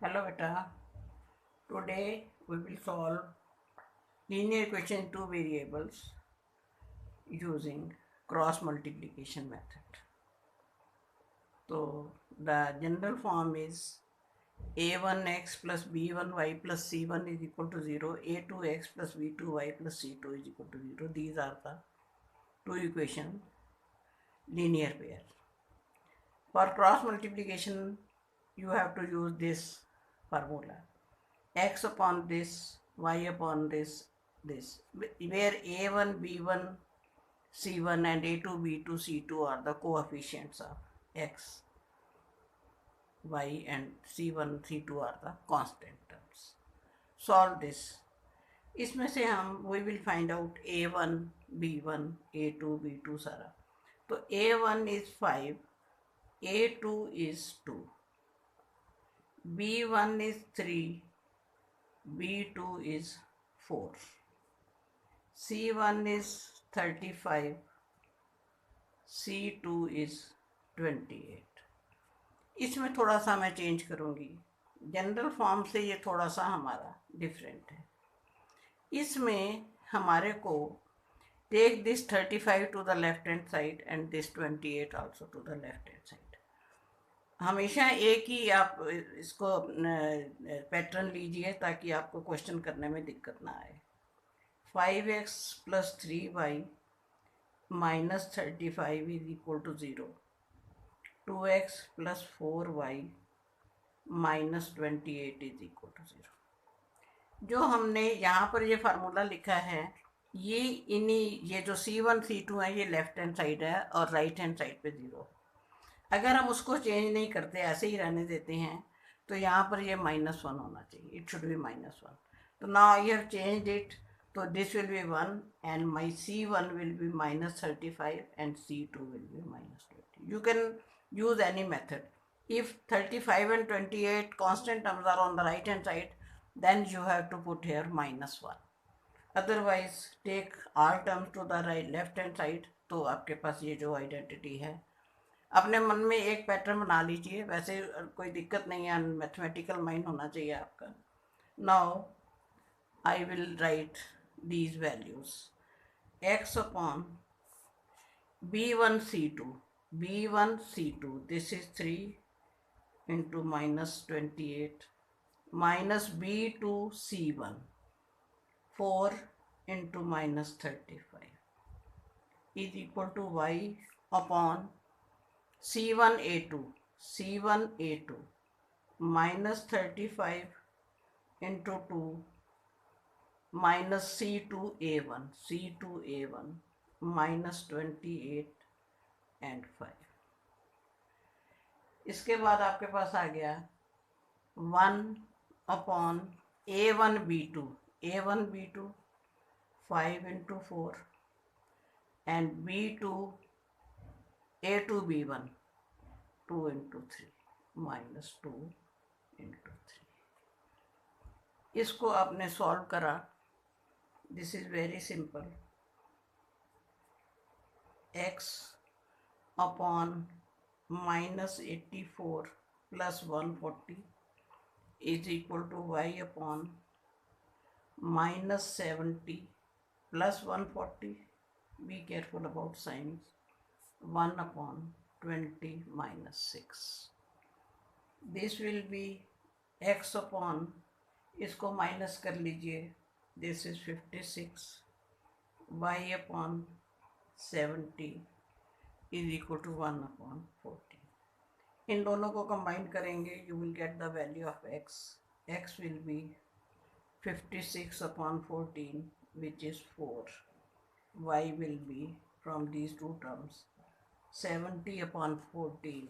Hello beta. Today we will solve linear equation in two variables using cross multiplication method. So the general form is a1x plus b1y plus c1 is equal to 0, a2x plus b2y plus c2 is equal to 0. These are the two equations, linear pair. For cross multiplication you have to use this formula. X upon this, y upon this, where a1, b1, c1 and a2, b2, c2 are the coefficients of x, y and c1, c2 are the constant terms. Solve this. इसमें से हम we will find out a1, b1, a2, b2 सारा. तो a1 is 5, a2 is 2, b1 is 3, b2 is 4. C1 is 35, C2 is 28. इसमें थोड़ा सा मैं change करूँगी. जनरल फॉर्म से ये थोड़ा सा हमारा डिफरेंट है. इसमें हमारे को take this 35 to the left hand side and this 28 also to the left hand side. हमेशा एक ही आप इसको पैटर्न लीजिए ताकि आपको क्वेश्चन करने में दिक्कत ना आए. 5x plus 3y minus 35 is equal to 0. 2x plus 4y minus 28 is equal to 0. जो हमने यहाँ पर ये फार्मूला लिखा है ये जो C1 C2 है ये लेफ्ट हैंड साइड है और राइट हैंड साइड पे 0. अगर हम उसको चेंज नहीं करते ऐसे ही रहने देते हैं तो यहाँ पर ये -1 होना चाहिए. It should be -1. तो now I have changed it. So this will be 1 and my C1 will be -35 and C2 will be -20. You can use any method. If 35 and 28 constant terms are on the right hand side, then you have to put here -1. Otherwise take all terms to the left hand side. तो आपके पास ये जो identity है अपने मन में एक pattern बना लीजिए. वैसे कोई दिक्कत नहीं है, मैथमेटिकल माइंड होना चाहिए आपका. Now I will write these values. X upon b1 c2, b1 c2, this is 3 into -28 minus b2 c1, 4 into -35 is equal to y upon c1 a2, c1 a2 minus 35 into 2 minus C2A1, C2A1 minus 28 and 5. इसके बाद आपके पास आ गया 1 upon A1 B2, A1 B2 5 into 4 and B2 A2 B1 2 into 3 minus 2 into 3. इसको आपने solve करा. This is very simple. X upon -84 plus 140 is equal to y upon -70 plus 140. Be careful about signs. 1 upon 20 minus 6. This will be x upon, इसको minus कर लीजिए. This is 56 y upon 70 is equal to 1 upon 14. इन दोनों को combine करेंगे you will get the value of x. x will be 56 upon 14 which is 4. y will be from these two terms 70 upon 14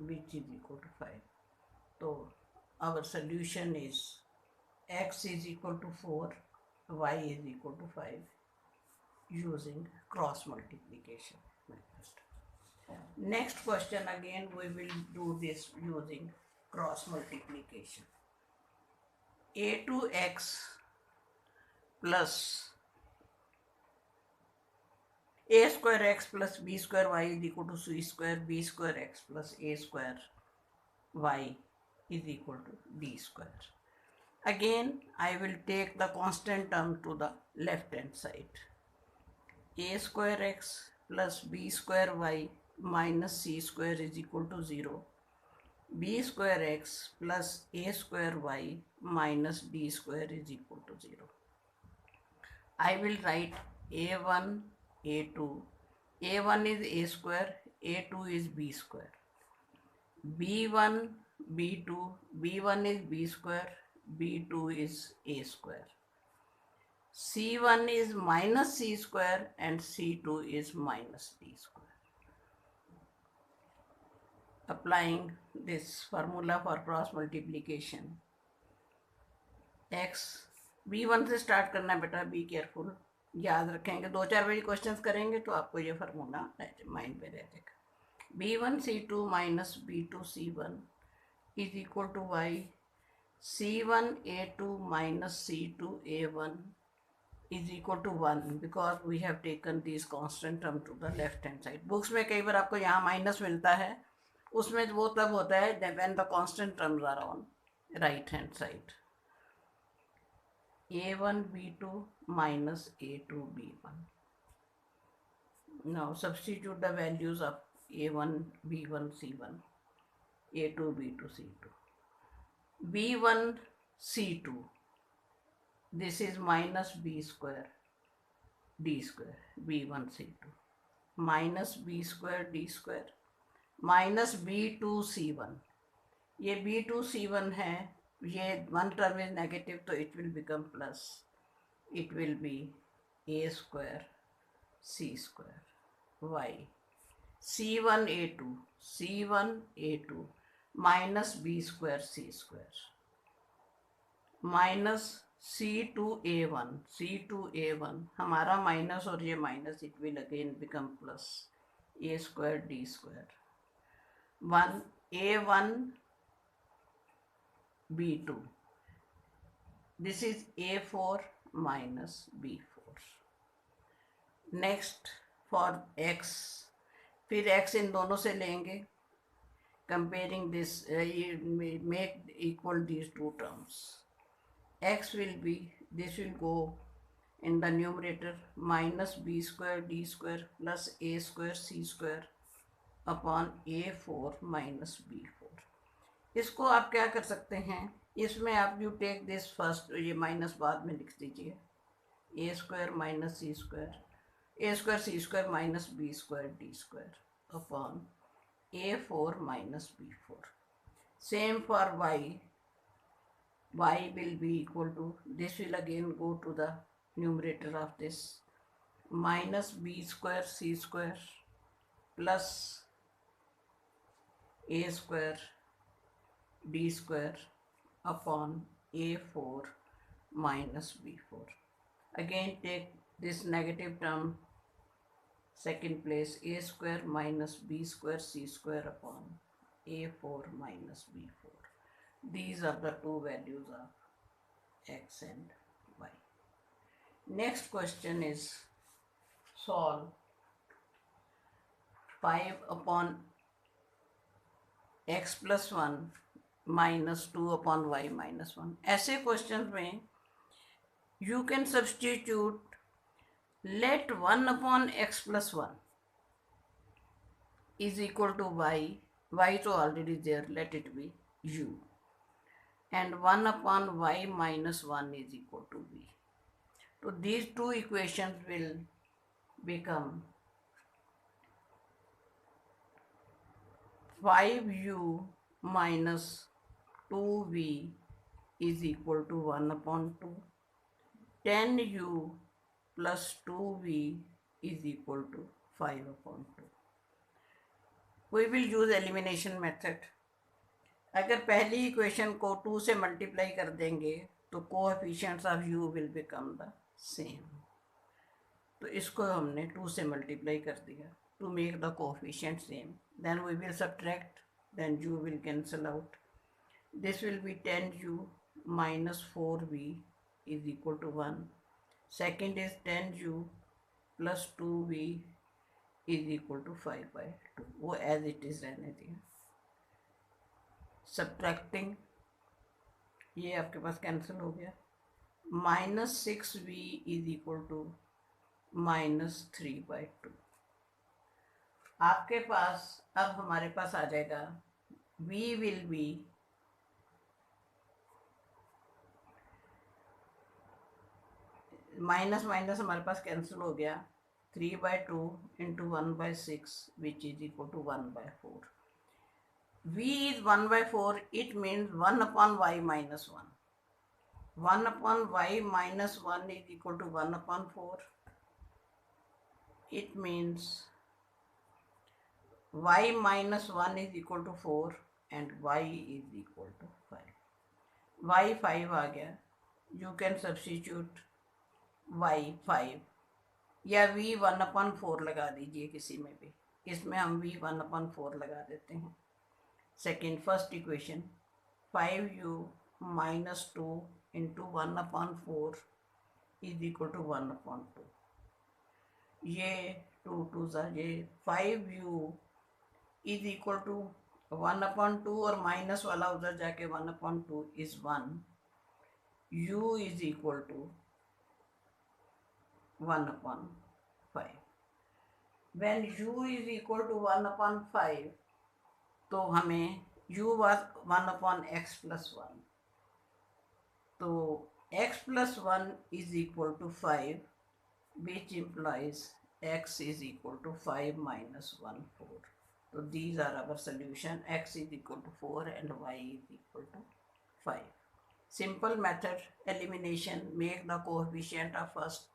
which is equal to 5. तो our solution is x is equal to 4, y is equal to 5 using cross multiplication method. Next question again we will do this using cross multiplication. a2x plus a square x plus b square y is equal to c square b square x plus a square y is equal to d square. Again, I will take the constant term to the left hand side. A square x plus b square y minus c square is equal to 0. B square x plus a square y minus d square is equal to 0. I will write a1, a2. a1 is a square, a2 is b square. b1, b2, b1 is b square, b2 is a square. c1 is minus c square and c2 is minus d square. Applying this formula for cross multiplication, x b1 से start करना है बेटा, be careful, याद रखेंगे 2-4 बजे questions करेंगे तो आपको ये फार्मूला माइंड में रह जाएगा. b1c2 minus b2c1 is equal to y. c1a2 minus c2a1 is equal to 1 because we have taken these constant term to the left hand side. Books में कई बार आपको यहाँ माइनस मिलता है, उसमें वो तब होता है when the constant terms are on right hand side. a1 b2 minus a2 b1. Now substitute the values of a1 b1 c1, a2 b2 c2. b1 c2, this is minus b square d square, b1 c2 minus b square d square minus b2 c1. ये b2 c1 है, ये one term is negative तो it will become plus, it will be a square c square y. c1 a2 minus b square c square minus c2 a1 हमारा minus और ये minus, it will again become plus a square d square. 1 a1 b2, this is a4 minus b4. Next for x, फिर x इन दोनों से लेंगे, comparing this, make equal these two terms. x will be, this will go in the numerator, minus b square d square plus a square c square upon a4 minus b4. इसको आप क्या कर सकते हैं, इसमें आप यू टेक दिस फर्स्ट, ये minus बाद में लिख दीजिए, a square minus c square, a square c square minus B square d square upon a4 minus b4. Same for y. Y will be equal to, this will again go to the numerator of this, minus b square c square plus a square d square upon a4 minus b4. Again take this negative term second place, a square minus b square c square upon a4 minus b4. These are the two values of x and y. Next question is solve 5 upon x plus 1 minus 2 upon y minus 1. ऐसे question में you can substitute let 1 upon x plus 1 is equal to y, y तो already there, let it be u, and 1 upon y minus 1 is equal to v. So these two equations will become 5u minus 2v is equal to 1 upon 2. 10u plus 2v is equal to 5 upon 2. We will use elimination method. अगर पहली equation को 2 से multiply कर देंगे तो coefficients of u will become the same. तो इसको हमने 2 से मल्टीप्लाई कर दिया to make the coefficient same. Then we will subtract, then u will cancel out. This will be 10u minus 4v is equal to 1. Second is 10u plus 2v is equal to 5 by 2. वो as it is रहने दिया. Subtracting, ये आपके पास cancel हो गया, -6v is equal to -3/2। आपके पास अब हमारे पास आ जाएगा v will be minus minus हमारे पास कैंसिल हो गया, 3/2 into 1/6 which is equal to 1/4। v is 1/4, it means 1 upon y minus 1. 1 upon y minus 1 is equal to 1 upon 4. It means y minus 1 is equal to 4 and y is equal to 5. y 5 आ गया, you can substitute y 5 या v 1 upon 4 लगा दीजिए किसी में भी, इसमें हम v 1 upon 4 लगा देते हैं। Second, first equation 5u minus 2 into 1 upon 4 is equal to 1 upon 2। ये 2 2 सा ये 5u is equal to 1 upon 2 और माइनस वाला उधर जाके 1 upon 2 is 1। u is equal to 1 upon 5। when u is equal to 1 upon 5 तो हमें u was 1 upon x plus 1, तो x plus 1 is equal to 5 which implies x is equal to 5 minus 1 4। so these are our solution, x is equal to 4 and y is equal to 5। simple method elimination, make the coefficient of first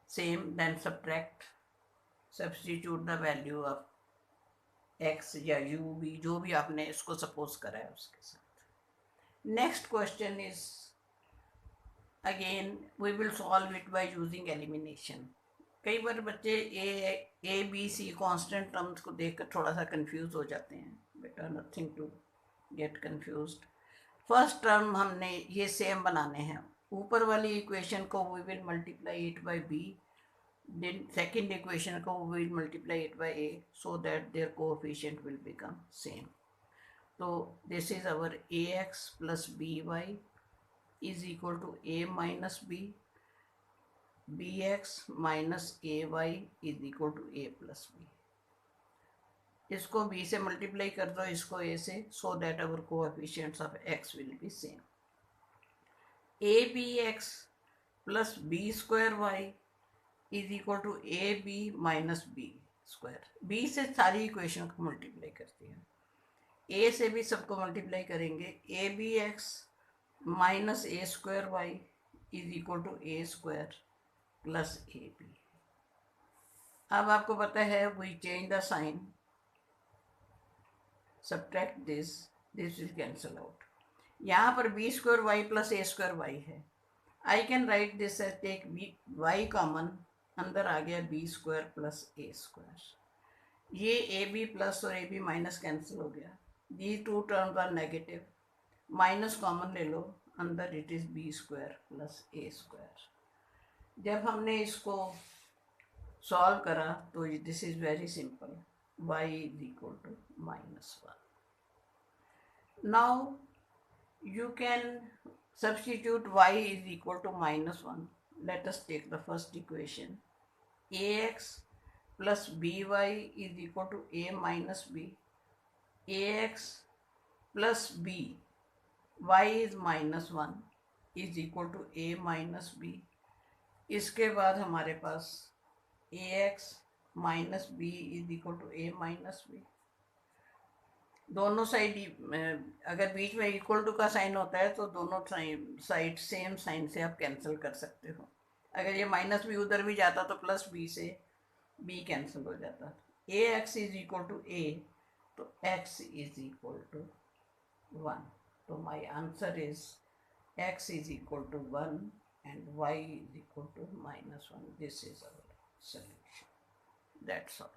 same, then substitute the value of x या u भी जो भी आपने इसको suppose करा है उसके साथ। Next question is again we will solve it by using elimination. कई बार बच्चे A B C constant terms को देखकर थोड़ा सा कंफ्यूज हो जाते हैं, बेटा nothing to get confused. First term हमने ये सेम बनाने हैं, ऊपर वाली इक्वेशन को we will multiply it by B, then second equation को we will multiply it by a so that their coefficient will become same। so this is our ax plus by is equal to a minus b, bx minus ay is equal to a plus b। इसको b से multiply कर दो, इसको a से, so that our coefficients of x will be same। abx plus b square y is equal to A B minus B square. B से सारी equation को multiply करती है, ए से भी सबको मल्टीप्लाई करेंगे, A B X minus A square Y is equal to A square plus A B. अब आपको पता है we change the sign, subtract this, this will cancel out. यहाँ पर बी स्क्वायर वाई प्लस ए स्क्वायर वाई है, I can write this as take Y common, अंदर आ गया बी स्क्वायर प्लस ए स्क्वायर, ये ए बी प्लस और ए B minus cancel हो गया, the two terms are negative, minus common ले लो, अंदर it is b square plus A square. जब हमने इसको सॉल्व करा तो this is very simple, y is equal to -1। Now you can substitute y is equal to -1। let us take the first equation, ax plus by is equal to a minus b, ax plus b, y is -1 is equal to a minus b। इसके बाद हमारे पास ax minus b is equal to a minus b। दोनों side अगर बीच में equal to का sign होता है तो दोनों साइड सेम साइन से आप कैंसिल कर सकते हो। अगर ये माइनस बी उधर भी जाता तो प्लस बी से बी कैंसिल हो जाता। A X is equal to A, तो एक्स इज इक्वल टू 1। तो my answer is X is equal to 1 and Y is equal to -1। This is our solution, that's all.